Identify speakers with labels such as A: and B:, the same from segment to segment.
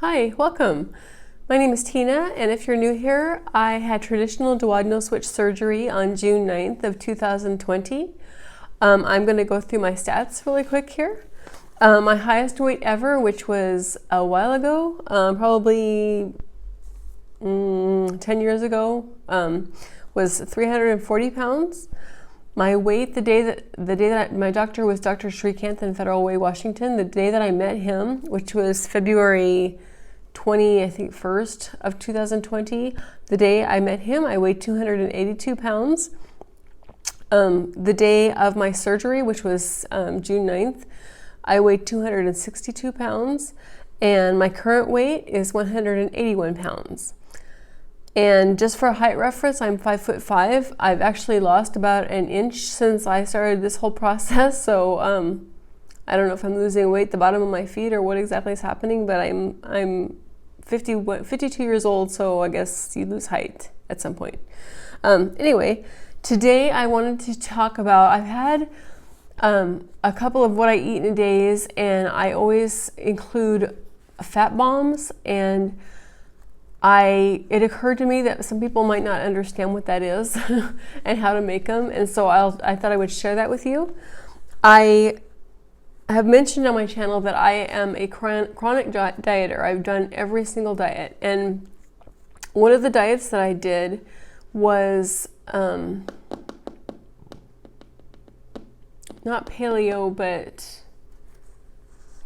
A: Hi, welcome. My name is Tina, and if you're new here, I had traditional duodenal switch surgery on June 9th of 2020. I'm going to go through my stats really quick here. My highest weight ever, which was a while ago, probably 10 years ago, was 340 pounds. My weight the day that my doctor was Dr. Shrikant in Federal Way, Washington, the day that I met him, which was February 1st of 2020, the day I met him, I weighed 282 pounds. The day of my surgery, which was June 9th, I weighed 262 pounds, and my current weight is 181 pounds. And just for a height reference, I'm 5'5". I've actually lost about an inch since I started this whole process. So I don't know if I'm losing weight at the bottom of my feet or what exactly is happening, but I'm 52 years old, so I guess you lose height at some point. Anyway, today I wanted to talk about, I've had a couple of what I eat in a days, and I always include fat bombs, and it occurred to me that some people might not understand what that is and how to make them, and so I thought I would share that with you. I have mentioned on my channel that I am a chronic dieter. I've done every single diet, and one of the diets that I did was not paleo, but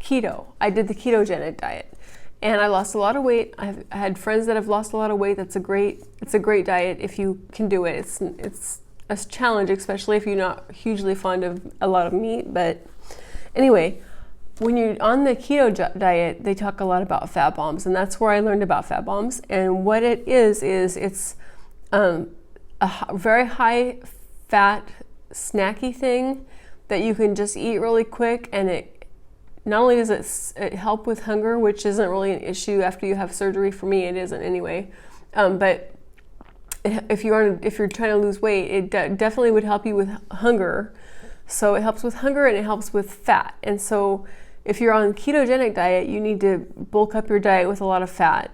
A: keto. I did the ketogenic diet. And I lost a lot of weight. I had friends that have lost a lot of weight. It's a great diet if you can do it. It's a challenge, especially if you're not hugely fond of a lot of meat. But anyway, when you're on the keto diet, they talk a lot about fat bombs, and that's where I learned about fat bombs. And what it is it's a very high fat snacky thing that you can just eat really quick, and it not only does it help with hunger, which isn't really an issue after you have surgery. For me, it isn't anyway. But if you're trying to lose weight, it definitely would help you with hunger. So it helps with hunger and it helps with fat. And so if you're on ketogenic diet, you need to bulk up your diet with a lot of fat.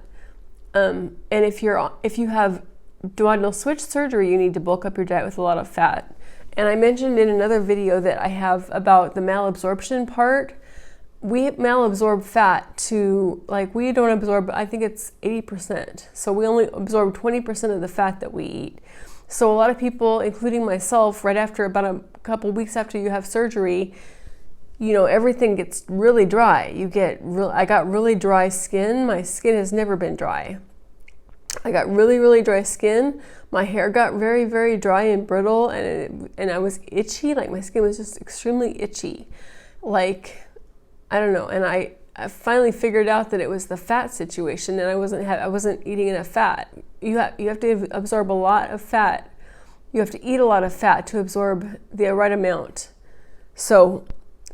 A: And if you have duodenal switch surgery, you need to bulk up your diet with a lot of fat. And I mentioned in another video that I have about the malabsorption part. We malabsorb fat to, we don't absorb, I think it's 80%. So we only absorb 20% of the fat that we eat. So a lot of people, including myself, right after about a couple weeks after you have surgery, everything gets really dry. I got really dry skin. My skin has never been dry. I got really, really dry skin. My hair got very, very dry and brittle, and I was itchy. My skin was just extremely itchy. I don't know, and I finally figured out that it was the fat situation, and I wasn't eating enough fat. You have to absorb a lot of fat. You have to eat a lot of fat to absorb the right amount. So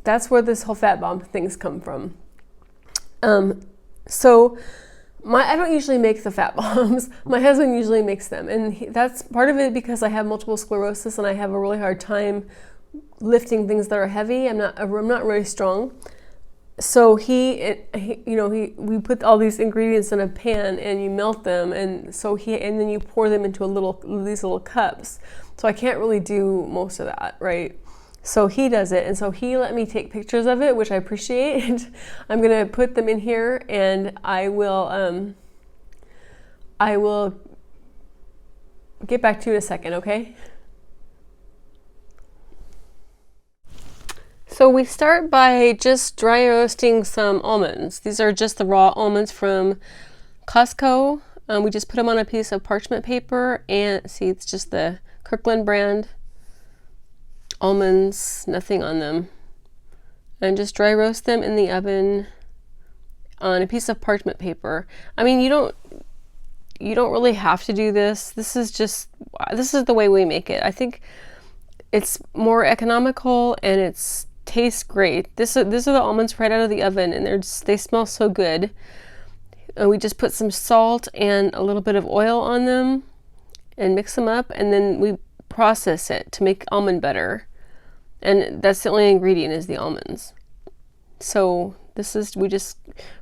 A: that's where this whole fat bomb things come from. So I don't usually make the fat bombs. My husband usually makes them, and that's part of it because I have multiple sclerosis and I have a really hard time lifting things that are heavy. I'm not really strong. So we put all these ingredients in a pan and you melt them, and then you pour them into these little cups. So I can't really do most of that, right? So he does it, and so he let me take pictures of it, which I appreciate. I'm gonna put them in here, and I will get back to you in a second, okay? So we start by just dry roasting some almonds. These are just the raw almonds from Costco. We just put them on a piece of parchment paper, and see, it's just the Kirkland brand almonds, nothing on them. And just dry roast them in the oven on a piece of parchment paper. I mean, you don't really have to do this. This is the way we make it. I think it's more economical and it's tastes great. These are the almonds right out of the oven, and they smell so good. And we just put some salt and a little bit of oil on them and mix them up, and then we process it to make almond butter. And that's the only ingredient is the almonds. So We just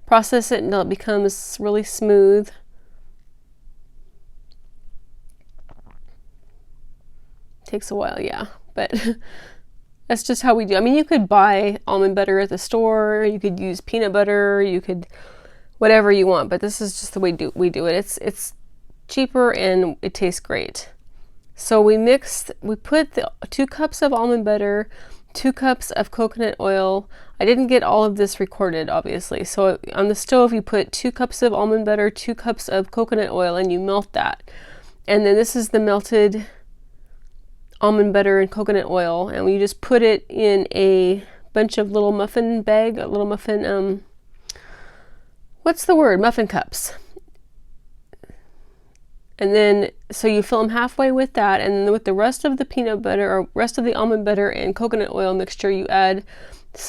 A: process it until it becomes really smooth. Takes a while, yeah, but that's just how we do. I mean, you could buy almond butter at the store, you could use peanut butter, you could whatever you want, but this is just the way we do it. It's cheaper and it tastes great. So we put the 2 cups of almond butter, 2 cups of coconut oil. I didn't get all of this recorded, obviously. So on the stove, you put 2 cups of almond butter, 2 cups of coconut oil, and you melt that. And then this is the melted almond butter and coconut oil, and we just put it in a bunch of little muffin bag, a little muffin, what's the word? Muffin cups. And then, so you fill them halfway with that, and then with the rest of the peanut butter, or rest of the almond butter and coconut oil mixture, you add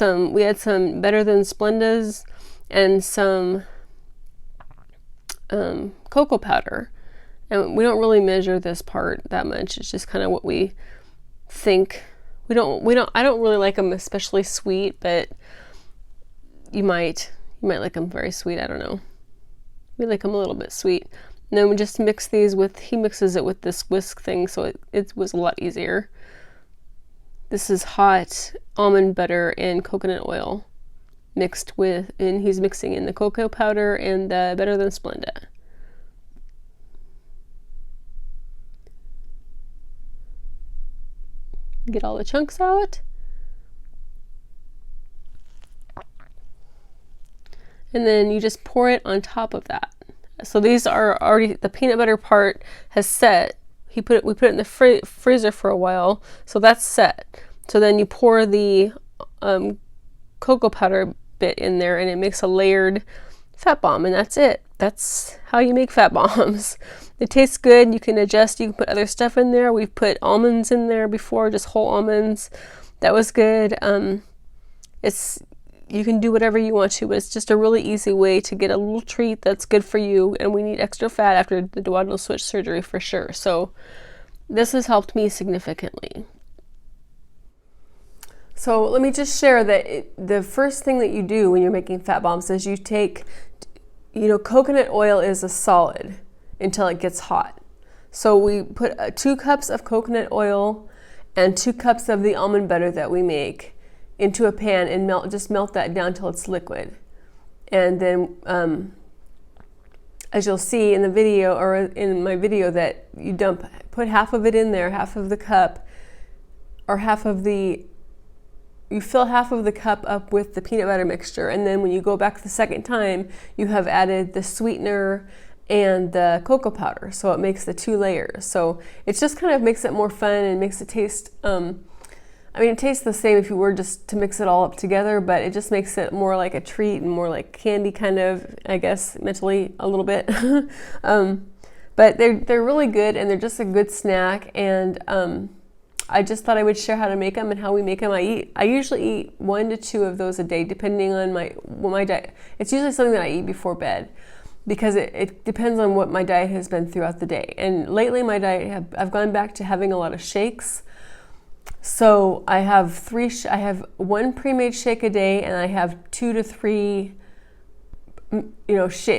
A: we had some Better Than Splendas and some cocoa powder. And we don't really measure this part that much. It's just kind of what we think. I don't really like them especially sweet, but you might like them very sweet. I don't know. We like them a little bit sweet. And then we just mix these he mixes it with this whisk thing, so it was a lot easier. This is hot almond butter and coconut oil mixed with, and he's mixing in the cocoa powder and the Better Than Splenda. Get all the chunks out. And then you just pour it on top of that. So these are already, the peanut butter part has set. We put it in the freezer for a while, so that's set. So then you pour the cocoa powder bit in there, and it makes a layered fat bomb, and that's it. That's how you make fat bombs. It tastes good. You can adjust. You can put other stuff in there. We've put almonds in there before, just whole almonds. That was good. You can do whatever you want to, but it's just a really easy way to get a little treat that's good for you, and we need extra fat after the duodenal switch surgery for sure. So this has helped me significantly. So let me just share that the first thing that you do when you're making fat bombs is you take, coconut oil is a solid until it gets hot. So we put 2 cups of coconut oil and 2 cups of the almond butter that we make into a pan and melt that down till it's liquid. And then as you'll see in the video, or in my video, that you put half of it in there, half of the cup, or you fill half of the cup up with the peanut butter mixture, and then when you go back the second time, you have added the sweetener and the cocoa powder, so it makes the 2 layers. So it just kind of makes it more fun and makes it taste, it tastes the same if you were just to mix it all up together, but it just makes it more like a treat and more like candy, kind of, I guess, mentally a little bit. But they're really good, and they're just a good snack, and I just thought I would share how to make them and how we make them. I usually eat 1 to 2 of those a day, depending on my diet. It's usually something that I eat before bed, because it depends on what my diet has been throughout the day. And lately my diet, I've gone back to having a lot of shakes. So I have 1 pre-made shake a day, and I have 2 to 3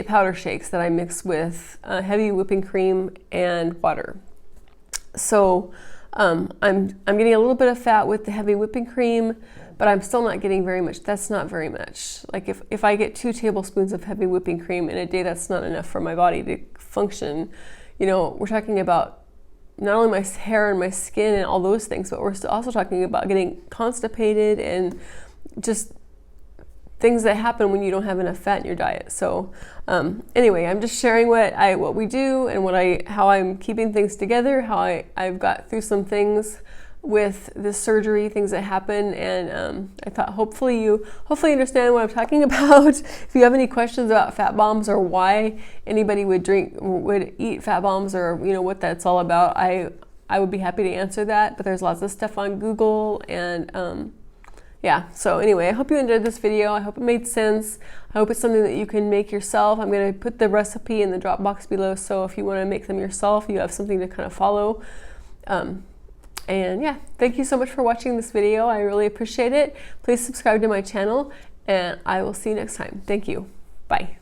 A: powder shakes that I mix with heavy whipping cream and water. So I'm getting a little bit of fat with the heavy whipping cream, but I'm still not getting very much. That's not very much. Like if I get 2 tablespoons of heavy whipping cream in a day, that's not enough for my body to function. We're talking about not only my hair and my skin and all those things, but we're also talking about getting constipated and just things that happen when you don't have enough fat in your diet. So anyway, I'm just sharing what we do and how I'm keeping things together, how I've got through some things with this surgery, things that happen, and I thought hopefully you understand what I'm talking about. If you have any questions about fat bombs or why anybody would eat fat bombs, or what that's all about, I would be happy to answer that. But there's lots of stuff on Google, and yeah. So anyway, I hope you enjoyed this video. I hope it made sense. I hope it's something that you can make yourself. I'm going to put the recipe in the drop box below, so if you want to make them yourself, you have something to kind of follow. And yeah, thank you so much for watching this video. I really appreciate it. Please subscribe to my channel, and I will see you next time. Thank you. Bye.